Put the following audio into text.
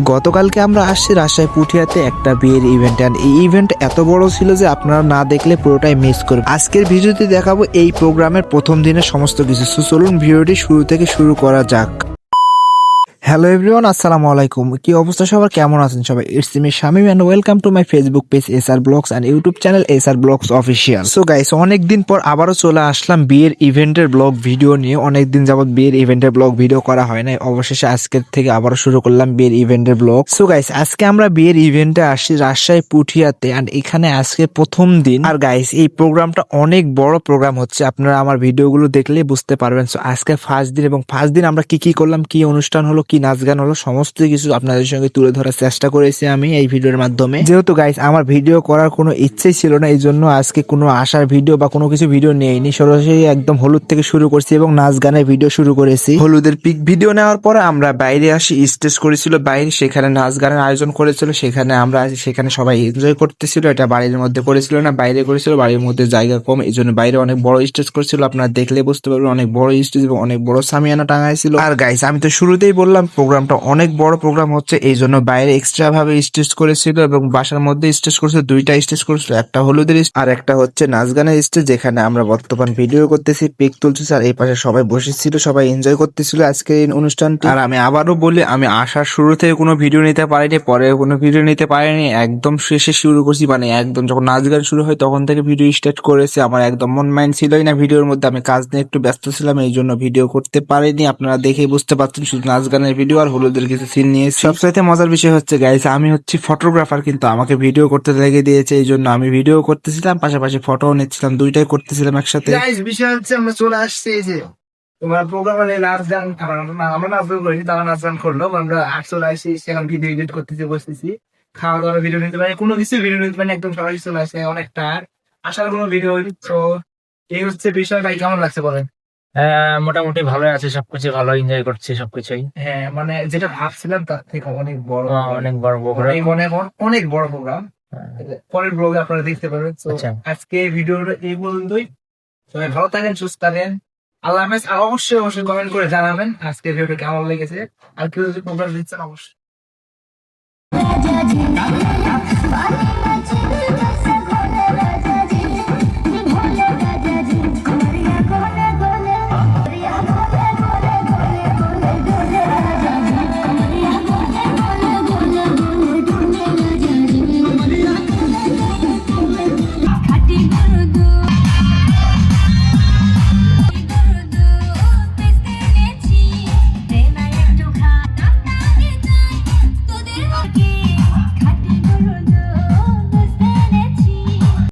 গতকালকে আমরা আসছি রাজশাহী পুঠিয়াতে একটা বিয়ের ইভেন্ট, এন্ড এই ইভেন্ট এত বড় ছিল যে আপনারা না দেখলে পুরোটাই মিস করবেন। আজকের ভিডিওতে দেখাবো এই প্রোগ্রামের প্রথম দিনের সমস্ত কিছু। সো চলুন ভিডিওটি শুরু থেকে শুরু করা যাক। হ্যালো এভরিওয়ান, আসসালামু আলাইকুম। কি অবস্থা সবার, কেমন আছেন সবাই? It's me Shamim and welcome to my Facebook page SR blogs and YouTube channel SR blogs official. So guys, অনেকদিন পর আবারও চলে আসলাম বিয়ের ইভেন্টের ব্লগ ভিডিও নিয়ে। অনেকদিন যাবত বিয়ের ইভেন্টের ব্লগ ভিডিও করা হয় না, অবশেষে আজকের থেকে আবারও শুরু করলাম বিয়ের ইভেন্টের ব্লগ। সো গাইস, আজকে আমরা বিয়ের ইভেন্টে আসছি রাজশাহী পুঠিয়াতে, এন্ড এখানে আজকে প্রথম দিন। আর গাইস, এই প্রোগ্রামটা অনেক বড় প্রোগ্রাম হচ্ছে, আপনারা আমার ভিডিওগুলো দেখলেই বুঝতে পারবেন। সো আজকে ফার্স্ট দিন, এবং ফার্স্ট দিন আমরা কি কি করলাম, কি অনুষ্ঠান হলো, কি নাচ গান হলো, সমস্ত কিছু আপনাদের সঙ্গে তুলে ধরার চেষ্টা করেছি আমি এই ভিডিওর মাধ্যমে। যেহেতু গাইস আমার ভিডিও করার কোনো ইচ্ছেই ছিল না, এই জন্য আজকে কোনো আসার ভিডিও বা কোনো কিছু ভিডিও নেইনি, সরাসরি একদম হলুদ থেকে শুরু করছি এবং নাচ গানের ভিডিও শুরু করেছি। হলুদের পিক ভিডিও নেওয়ার পরে আমরা বাইরে আসি, স্টেজ করেছিল বাইরে, সেখানে নাচ গানের আয়োজন করেছিল, সেখানে আমরা সেখানে সবাই এনজয় করতেছিল। এটা বাড়ির মধ্যে করেছিল না, বাইরে করেছিল, বাড়ির মধ্যে জায়গা কম, এই জন্য বাইরে অনেক বড় স্টেজ করেছিল। আপনারা দেখলে বুঝতে পারবেন অনেক বড় স্টেজ এবং অনেক বড় সামিয়ানা টাঙাইছিল। আর গাইস, আমি তো শুরুতেই বললাম প্রোগ্রামটা অনেক বড় প্রোগ্রাম হচ্ছে, এই জন্য বাইরে এক্সট্রা ভাবে স্টেজ করেছিল এবং বাসার মধ্যে স্টেজ করেছিল, দুইটা স্টেজ করেছিল, একটা হলুদের আর একটা হচ্ছে নাচ গানের স্টেজ, যেখানে আমরা বর্তমান ভিডিও করতেছি, পিক তুলছি। আর এই পাশে সবাই বসেছিল, সবাই এনজয় করতেছিল আজকের এই অনুষ্ঠানটি। আর আমি আবারও বলি, আমি আসার শুরু থেকে কোনো ভিডিও নিতে পারিনি, পরে কোনো ভিডিও নিতে পারিনি, একদম শেষে শুরু করছি, মানে একদম যখন নাচ গান শুরু হয় তখন থেকে ভিডিও স্টার্ট করেছে। আমার একদম মন মাইন্ড ছিলই না ভিডিওর মধ্যে, আমি কাজ নিয়ে একটু ব্যস্ত ছিলাম, এই জন্য ভিডিও করতে পারিনি। আপনারা দেখেই বুঝতে পারছেন, শুধু নাচ গানের ভিডিও আর হলুদের কিছু সিন নিয়েছি। সবচাইতে মজার বিষয় হচ্ছে গাইস, আমি হচ্ছি ফটোগ্রাফার, কিন্তু আমাকে ভিডিও করতে লেগে দিয়েছে, এই জন্য আমি ভিডিও করতেছিলাম, পাশাপাশি ফটোও নিচ্ছিলাম, দুইটাই করতেছিলাম একসাথে। গাইস, বিষয় হচ্ছে আমরা চলে আসছি এই যে তোমার প্রোগ্রামে নাচ গান, আমরা নাচ গান করিনি, তারা নাচ গান করলো, আমরা আর চলে আসছি, সেখানে ভিডিও এডিট করতেছি, বসতেছি, খাওয়া দাওয়ার ভিডিও নিতে পারি, কোনো কিছু ভিডিও নিতে পারি, একদম সবাই চলে আসে, অনেক টায়ার, আসার কোনো ভিডিও হয়নি। তো এই হচ্ছে বিষয়। ভাই কেমন লাগছে বলেন? হ্যাঁ, মোটামুটি ভালোই আছে, সবকিছু ভালো এনজয় করছি সবকিছুই। হ্যাঁ, মানে যেটা ভাবছিলাম তার থেকে অনেক বড় program। অনেক বড় প্রোগ্রাম। অনেক অনেক অনেক বড় প্রোগ্রাম। পরের ব্লগে আপনারা দেখতে পারবেন। তো আচ্ছা। আজকে ভিডিওটা এই পর্যন্তই। সবাই ভালো থাকেন, সুস্থ থাকেন, আল্লাহ হাফেজ। আর অবশ্যই অবশ্যই কমেন্ট করে জানাবেন আজকে ভিডিওটা কেমন লেগেছে, আর কেউ যদি প্রোগ্রাম দিচ্ছেন অবশ্যই।